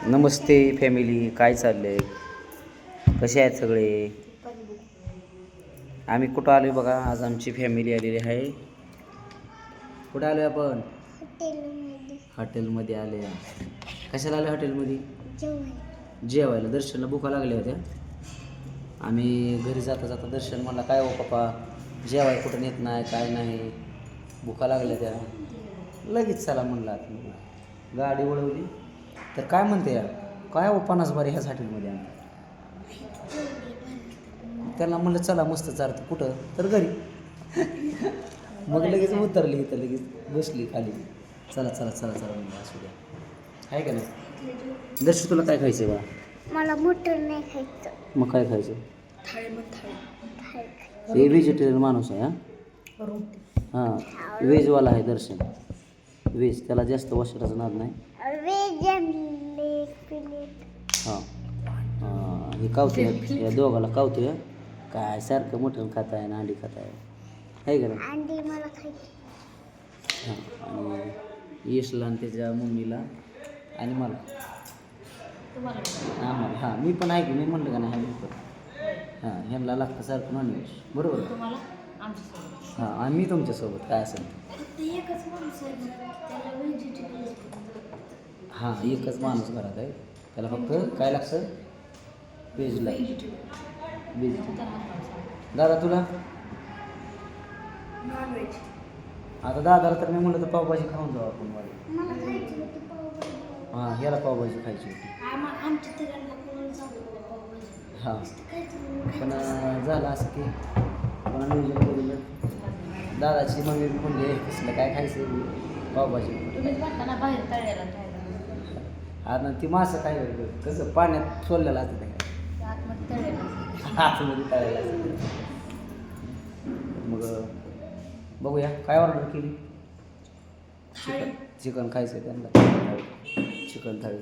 नमस्ते family, काय चाललंय? कसे आहेत सगळे? आम्ही कुठं आलोय बघा. आज आमची फॅमिली आलेली आहे. कुठं आलोय आपण? हॉटेलमध्ये आले. कशाला आले हॉटेलमध्ये? जेवायला. दर्शनला भुका लागल्या होत्या. आम्ही घरी जाता जाता दर्शन म्हणला, काय हो पप्पा जेवाय कुठं नेत नाही, काय नाही, भुका लागल्या त्या. लगेच चला म्हणला. गाडी वळवली तर काय म्हणते यार, काय हो 50 बारी ह्याच हॉटेलमध्ये आम्ही. त्यांना म्हणलं चला मस्त चालतं. कुठं? तर घरी. मग लगेच उतरली इथं, लगेच बसली खाली. चला चला चला चला म्हणलं, असू द्या. आहे का नाही? दर्शन तुला काय खायचं बा? मला मटण नाही खायचं. मग काय खायचं? थाळी. हे व्हेजिटेरियन माणूस आहे. हां, व्हेजवाला आहे दर्शन. व्हेज, त्याला जास्त वशाचा नाद नाही. हां हे कावतोय, या दोघाला कावतोय. काय सारखं मटण खात आहे ना अंडी खात आहे का नाही? अंडी मला खायची. हां, आणि यशला आणि त्याच्या मम्मीला आणि मला आम्हाला. हां, मी पण आहे की, मी म्हणलं का नाही, मी पण. हां, ह्यांना लागतं सारखं नॉनव्हेज, बरोबर. हां, आणि मी तुमच्यासोबत काय असेल. हां, एकच माणूस घरात आहे, त्याला फक्त काय लागतं? व्हेजला. व्हेज. दादा तुला? आता दादाला तर मी म्हणलं तर पावभाजी खाऊन जाऊ आपण वाली. मला खायची होती पावभाजी. हां, ह्याला पावभाजी खायची होती. आमच्या तिघांना कोणाला सांगू पावभाजी. हां, पण झालं असं की कोणा नियोजन केलेलं. दादाची मम्मी म्हणले कसलं काय खायचं पावभाजी. आता ती मासं काय कसं पाण्यात सोडलेलं असतं ते काय आतमध्ये तळायला असतं. मग बघूया काय ऑर्डर केली. चिकन खायचं आहे त्यांना. चिकन थाळी.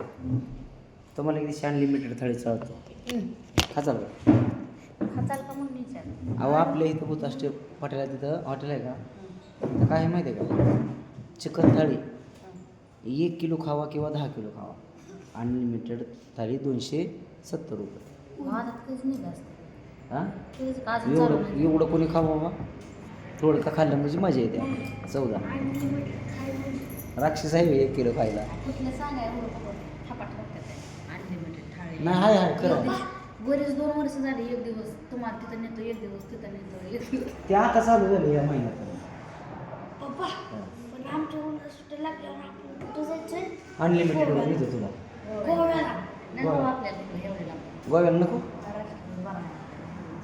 तुम्हाला किती अनलिमिटेड थाळी चालतो. खाचाल का? अहो आपल्या इथं होत असते हॉटेल, तिथं हॉटेल आहे का, तर काय माहिती आहे का, चिकन थाळी 1 किलो खावा किंवा 10 किलो खावा, अनलिमिटेड थाळी 270 रुपये. हां, एवढं कोणी खावा बा. थोडं का खाल्लं म्हणजे मजा येते. 14 राक्षस आहे 1 किलो खायला. नाही हाय हाय खरं. बरेच 2 वर्ष झाली. एक दिवस तुम्हाला तिथं नेतो, एक दिवस तिथं नेतो. ते आता चालू झालं या महिन्यात. पप्पा, पण आमच्या मुलाला सुट्टी लागल्यावर आपण कुठं जायचंय? अनलिमिटेड मिळतं तुला. गोव्याला. नाही बाबा आपल्याला तिकडे एवढे लागतं. गोव्याला नको.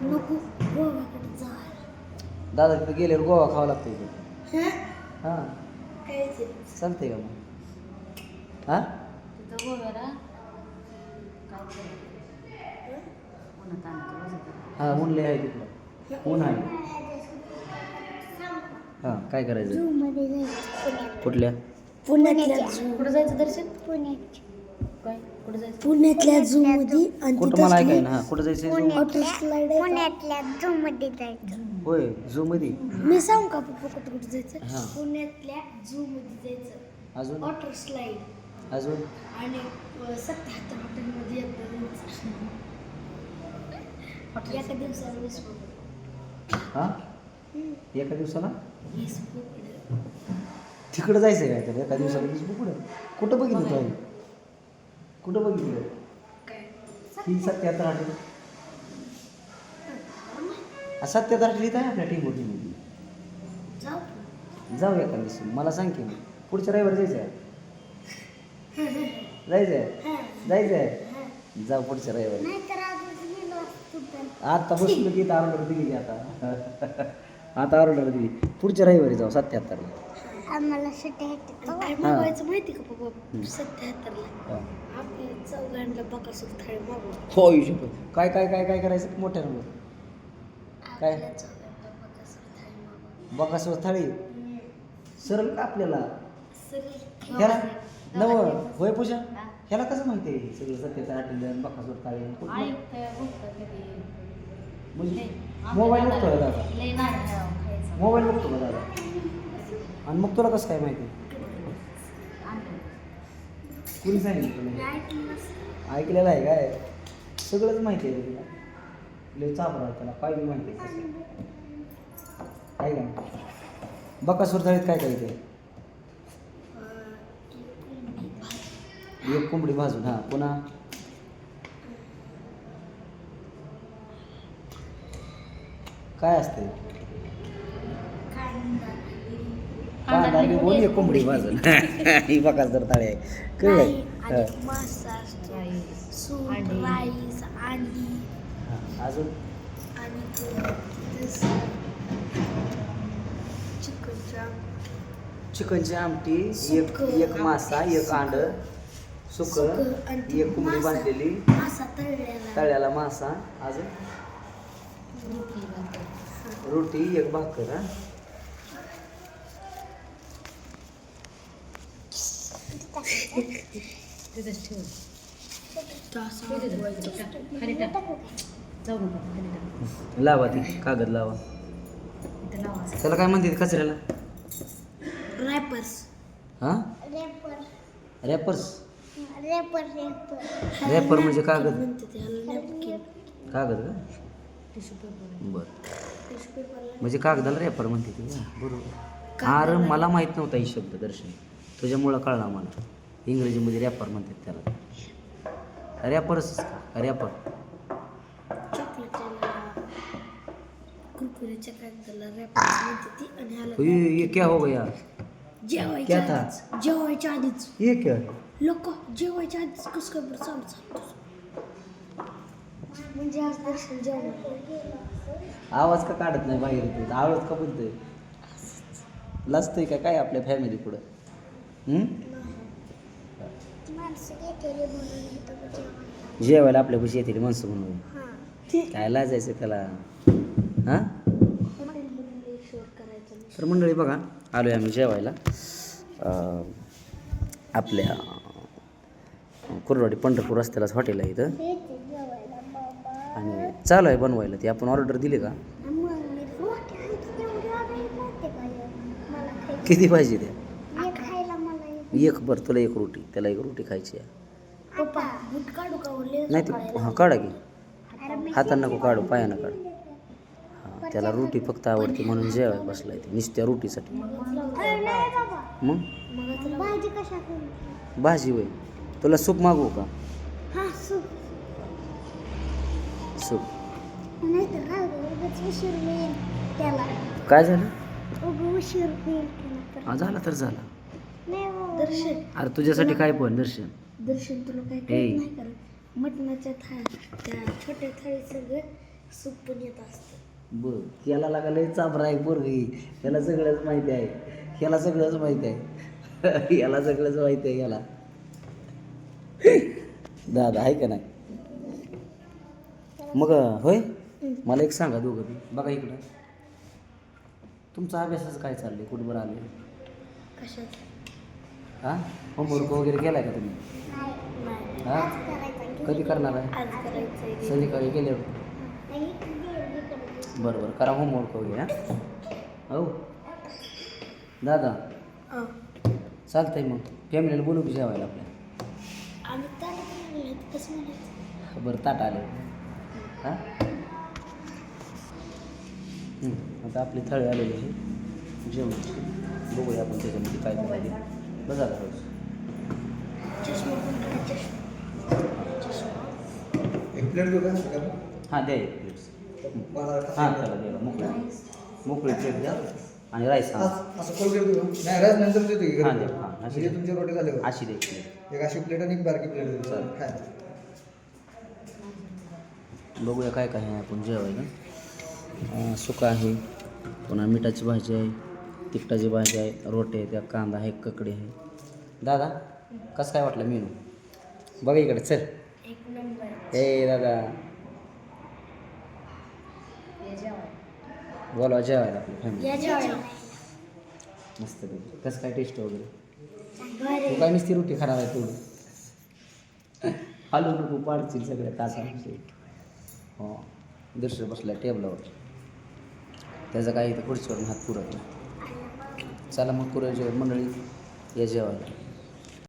नको, गोव्याकडे जायला. दादा तिथं गेल्यावर गोवा खावा लागतो इथे. हां, खायचं. चालतंय का मग? हां, तिथं गोव्याला काय उन्हात आणतो. हां, ऊन लय आहे तिकडं. ऊन आहे. हां, काय करायचं? झू मध्ये जायचं. कुठल्या? पुण्यातल्या झू. कुठं जायचं दर्शन? पुण्यात. काय कुठं जायचं? पुण्यातल्या झू मध्ये. आणि कुठं मला ऐकाय ना. हां, कुठं जायचं? पुण्यातल्या झू मध्ये जायचं. होय, झू मध्ये. मी सांगू का पप्पा कुठं कुठं जायचं? हां. पुण्यातल्या झू मध्ये जायचं. अजून वॉटर स्लाईड. अजून आणि 77 हॉटेलमध्ये एका दिवसाला 20 रुपये. हां, एका दिवसाला 20 रुपये. तिकडं जायचं आहे काय? तर एका दिवसाला 20 कुठं कुठं बघितलं तू? कुठं बघितलं काय? ही 77 हॉटेल. 77 हॉटेल इथं आहे आपल्या टीममध्ये. जाऊ. जाऊ एका दिवशी. मला सांग की पुढच्या रविवारी जायचं आहे. जायचं आहे. जायचं आहे. जाऊ पुढच्या रविवारी. नाहीतर आजच गेलो असतो तर. आता बसलो की आता ऑर्डर दिली आता ऑर्डर दिली. पुढच्या रविवारी जाऊ 77ला. आम्हाला सुट्ट्या आहेत. काय मागवायचं माहिती का पप्पा? 77ला हां. आपल्या चौघांना बकासूर थाळी मागवू. हो हिशोब. काय काय काय काय करायचं मोठ्या नंबर? काय? आपल्या चौघांना बकासूर थाळी मागवू. बकासूर थाळी सरळ का आपल्याला? सरळ. ह्याला नव होय पूजा. ह्याला कसं माहिती आहे सगळं 77 हॉटेल बकासूर थाळी? म्हणजे मोबाईल बघतो का दादा? लई नाही खायचं. मोबाईल बघतो का दादा? आणि मग तुला कसं काय माहिती? कुणी सांगितलं मी तुला? ऐकलं ऐकलेलं आहे काय? सगळंच माहिती आहे तुला. लय चापरा त्याला काय बी माहिती आहे तसं. आहे का? बकासूर थाळीत काय काय ते? एक कोंबडी भाजून, हां. पुन्हा काय असते? कांदा लिंबून एक कोंबडी भाजून. ही बकासूर थाळी आहे. कळलं? नाही, हां. आणि मासा असतो, राईस, सूप, अंडी. राईस, अंडी हां. अजून आणि चिकनच्या चिकनची आमटी, एक सुकं. एक मासा, एक अंड, सुकं, आणि ती एक कोंबडी मासा- भाजलेली, मासा तळलेला तळ्याला मासा, अजून रोटी भाकर. रोटी, एक भाकर. हां. तिथंच ठेव. तासा तिथं वाजवायचं. टाक. खाली टाक. जाऊ नको खाली टाक. लावा ती कागद लावा. इथं लावा असं. त्याला काय म्हणते कचऱ्याला? रॅपर्स हां. Wrapper wrappers. रॅपर रॅपर म्हणजे कागद. म्हणते त्याला नॅपकिन. कागद का? Tissue paper. बरं. टिश्यू पेपरला म्हणजे कागदाला रॅपर म्हणते ती का? बरोबर. अरे मला माहीत नव्हता ही शब्द दर्शन, तुझ्यामुळं कळला मला. इंग्रजीमध्ये रॅपर म्हणतात त्याला. Wrappers wrapper. चॉकलेटला कुरकुरीच्या कागदाला रॅपर्स म्हणते ती आणि ह्याला ये क्या हो गया? जेवायच्या क्या था? आधीच जेवायच्या आधीच ये क्या? लोक जेवायच्या आधीच कसं काय बरं चालू म्हणजे आज दर्शन जेवण आवाज का काढत नाही बाहेर येतो? आवाज का बोलतोय? लाजतोय का काय आपल्या फॅमिली पुढं? माणसं घेतलेली म्हणून इथं जेवण. जेवायला आपल्यापाशी येतील माणसं म्हणून. हां काय लाजायचं त्याला? हां. हॉटेलमधून शोर करायचं तर मंडळी बघा, आलो आहे आम्ही जेवायला आपल्या कुर्डवाडी पंढरपूर रस्त्यालाच हॉटेल आहे इथं. आणि चालू आहे बनवायला. ती आपण ऑर्डर दिली का? किती पाहिजे त्या? एक. बरं, तुला एक रोटी, त्याला एक रोटी खायची आहे. पप्पा बूट काढू का ओले नाही ती हां काढा की. हातानं नको काढू, पायानं काढ. हां, त्याला रोटी फक्त आवडते म्हणून जेवायला बसलाय ती नुसत्या रोटीसाठी. मग भाजी कशा भाजी होय. तुला सूप मागवू का? हा सूप सूप. नाही तर राहू दे, उगाच उशीर होईल त्याला काय झालं? उशीर होईल त्याला हा, झाला तर झाला. दर्शन अरे तुझ्यासाठी काय पण दर्शन. दर्शन तुला काय ए. कळत नाही कारण मटणाच्या त्या छोट्या थाळीत सगळं सूप पण येत असतं. बरं, त्याला लागा लय चाबरा आहे पोरगी. त्याला सगळंच माहिती आहे. ह्याला सगळंच माहिती आहे. याला सगळंच माहिती आहे याला. दादा आहे का नाही? मग होय, मला एक सांगा दोघं बी. बघा इकडं, तुमचा अभ्यासाचं काय चाललंय? कुठं बरं आले? कशात हां, होमवर्क वगैरे केलाय का तुम्ही? नाही हां, कधी करणार आहे? आज करायचं संध्याकाळी गेल्यावर. बरं बरं, करा होमवर्क वगैरे. हां हो दादा, चालतंय. मग फॅमिलीला बोलू की जेवायला आपल्या? आणि त्याला पण म्हणलं कसं म्हणायचं. बरं, ताट आले. हां, आता आपली थाळी आलेली आहे जेवणाची. बघूया आपण त्याच्यामध्ये काय करायचं. बघा रोज चष्मा पण करा, चष्मा एक प्लेट देऊ का? हां द्या एक प्लेट्स. हां त्याला द्या मोकळी मोकळी प्लेट द्या आणि राईस. हां असं फुल प्लेट देऊ का? नाही राईस नंतर देतो की हां घरी. द्या. हां अशी म्हणजे तुमची रोटी झाली का? अशी द्या एक प्लेट. एक अशी प्लेट आणि एक बारकी प्लेट देतो. चालेल. काय? बघूया काय काय आहे आपण जेवायला. सुका आहे, पुन्हा मिठाची भाजी आहे, तिखटाची भाजी आहे, रोटी आहे, त्या कांदा आहे, ककडी आहे. दादा कसं काय वाटलं मेनू? बघा इकडे चल. एक नंबर. ए दादा, बोलवा जेवायला आपली फॅमिली. या जेवायला मस्त पैकी. कसं काय टेस्ट वगैरे? भारी. तू काय नुसती रोटी खाणार आहे तू? हलू नको, पाडतील सगळ्या तासांचे. हो, दर्शन बसला टेबलावर. त्याचा काही इथं खुर्चीवरून हात पुरत नाही. चला मग पुरं जेवण मंडळी, या जेवायला.